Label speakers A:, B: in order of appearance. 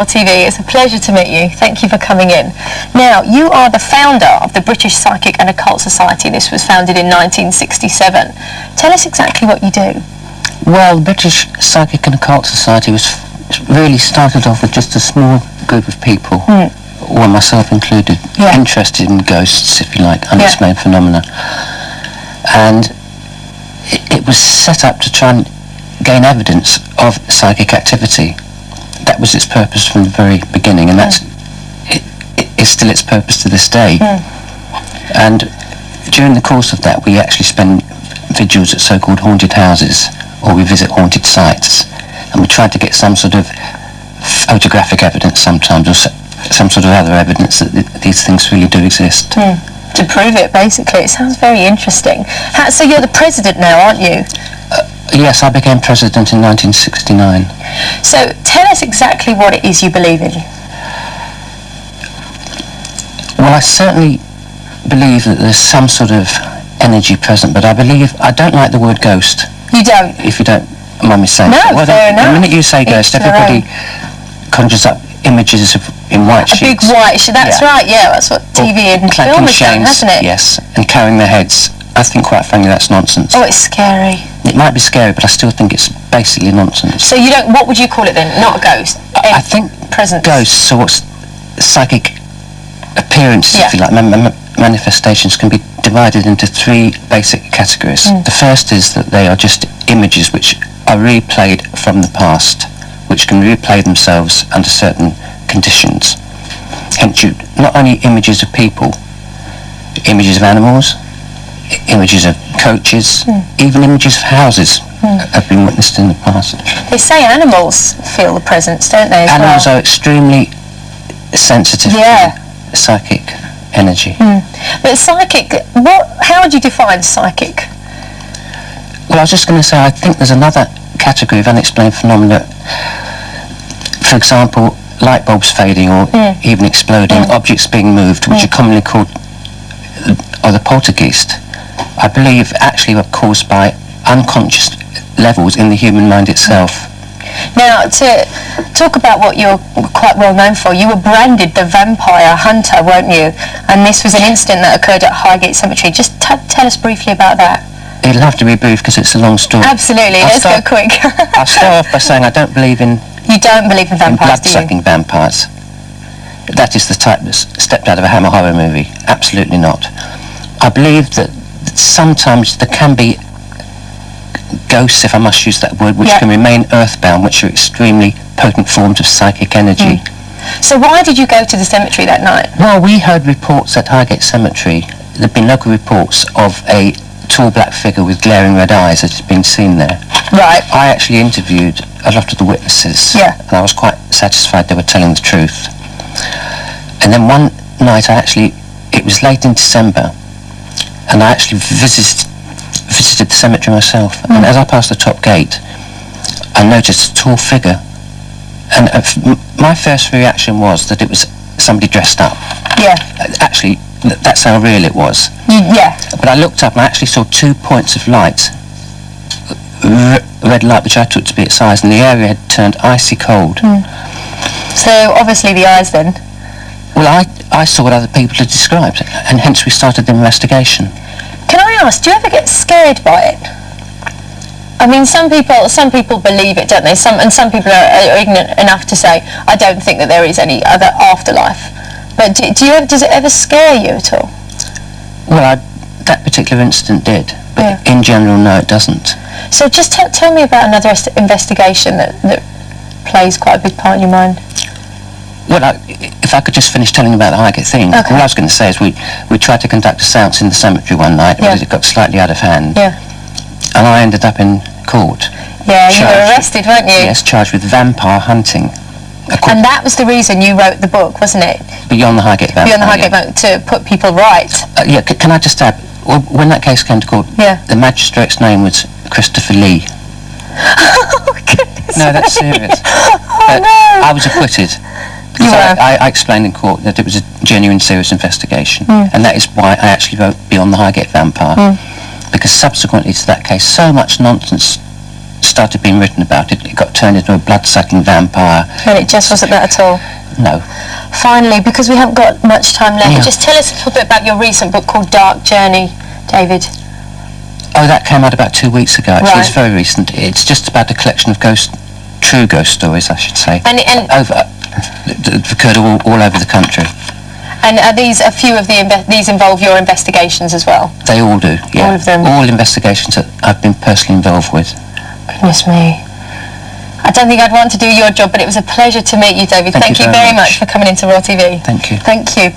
A: TV. It's a pleasure to meet you. Thank you for coming in. Now, you are the founder of the British Psychic and Occult Society. This was founded in 1967. Tell us exactly what you do.
B: Well, the British Psychic and Occult Society was really started off with just a small group of people, or myself included, interested in ghosts, if you like, unexplained phenomena. And it was set up to try and gain evidence of psychic activity. That was its purpose from the very beginning, and that's it's still its purpose to this day. And during the course of that, we actually spend vigils at so-called haunted houses, or we visit haunted sites, and we try to get some sort of photographic evidence sometimes, or some sort of other evidence that these things really do exist.
A: To prove it, basically. It sounds very interesting. So you're the president now, aren't you?
B: Yes, I became president in 1969.
A: So tell us exactly what it is you believe in.
B: Well, I certainly believe that there's some sort of energy present, but I don't like the word ghost.
A: You don't?
B: If you don't mind me saying.
A: No,
B: well,
A: fair enough.
B: The minute you say ghost, everybody conjures up images in white sheets.
A: A big white sheet, that's right, that's what TV and film has done, hasn't it?
B: Yes, and carrying their heads. I think, quite frankly, that's nonsense.
A: Oh, it's scary.
B: It might be scary, but I still think it's basically nonsense.
A: So you don't, what would you call it then? Not a ghost?
B: I think
A: presence.
B: Ghosts, or what's psychic appearances, if you like, manifestations, can be divided into three basic categories. The first is that they are just images which are replayed from the past, which can replay themselves under certain conditions. Hence, not only images of people, images of animals, images of coaches, even images of houses have been witnessed in the past.
A: They say animals feel the presence, don't they?
B: Animals are extremely sensitive to psychic energy.
A: But psychic, how would you define psychic?
B: Well, I was just going to say, I think there's another category of unexplained phenomena. For example, light bulbs fading, or even exploding, objects being moved, which are commonly called the poltergeist. I believe actually were caused by unconscious levels in the human mind itself.
A: Now, to talk about what you're quite well known for, you were branded the vampire hunter, weren't you? And this was an incident that occurred at Highgate Cemetery. Just tell us briefly about that.
B: It'll have to be brief because it's a long story.
A: Absolutely, let's go quick.
B: I'll start off by saying I don't believe in...
A: You don't believe in vampires, do you?
B: Blood-sucking vampires. That is the type that's stepped out of a Hammer horror movie. Absolutely not. I believe that sometimes there can be ghosts, if I must use that word, which can remain earthbound, which are extremely potent forms of psychic energy.
A: So why did you go to the cemetery that night?
B: Well, we heard reports at Highgate Cemetery. There had been local reports of a tall black figure with glaring red eyes that had been seen there.
A: Right.
B: I actually interviewed a lot of the witnesses, and I was quite satisfied they were telling the truth. And then one night it was late in December, and I actually visited the cemetery myself, and as I passed the top gate, I noticed a tall figure, and my first reaction was that it was somebody dressed up. Actually, that's how real it was. But I looked up and I actually saw 2 points of light, red light, which I took to be its eyes, and the area had turned icy cold.
A: So obviously the eyes then?
B: Well, I saw what other people had described, and hence we started the investigation.
A: Can I ask, do you ever get scared by it? I mean, some people believe it, don't they? Some people are ignorant enough to say, I don't think that there is any other afterlife. But does it ever scare you at all?
B: Well, that particular incident did, but in general, no, it doesn't.
A: So just tell me about another investigation that plays quite a big part in your mind.
B: Well, if I could just finish telling about the Highgate thing. What I was going to say is we tried to conduct a seance in the cemetery one night, but it got slightly out of hand. And I ended up in court.
A: You were arrested, weren't you?
B: Yes, charged with vampire hunting.
A: And that was the reason you wrote the book, wasn't it?
B: Beyond the Highgate Vampire.
A: Beyond the Highgate Vampire, to put people right.
B: Can I just add, when that case came to court, the magistrate's name was Christopher Lee.
A: Oh, goodness.
B: No, that's serious. I was acquitted. I explained in court that it was a genuine, serious investigation, and that is why I actually wrote Beyond the Highgate Vampire, because subsequently to that case, so much nonsense started being written about it, it got turned into a blood-sucking vampire.
A: And it just wasn't that at all?
B: No.
A: Finally, because we haven't got much time left, just tell us a little bit about your recent book called Dark Journey, David.
B: Oh, that came out about 2 weeks ago, actually.
A: Right.
B: It's very recent. It's just about a collection of true ghost stories, I should say.
A: And
B: that occurred all over the country.
A: And are these a few of these involve your investigations as well?
B: They all do, yeah.
A: All of them?
B: All investigations that I've been personally involved with.
A: Goodness me. I don't think I'd want to do your job, but it was a pleasure to meet you, David. Thank you very much for coming into Raw TV.
B: Thank you.
A: Thank you.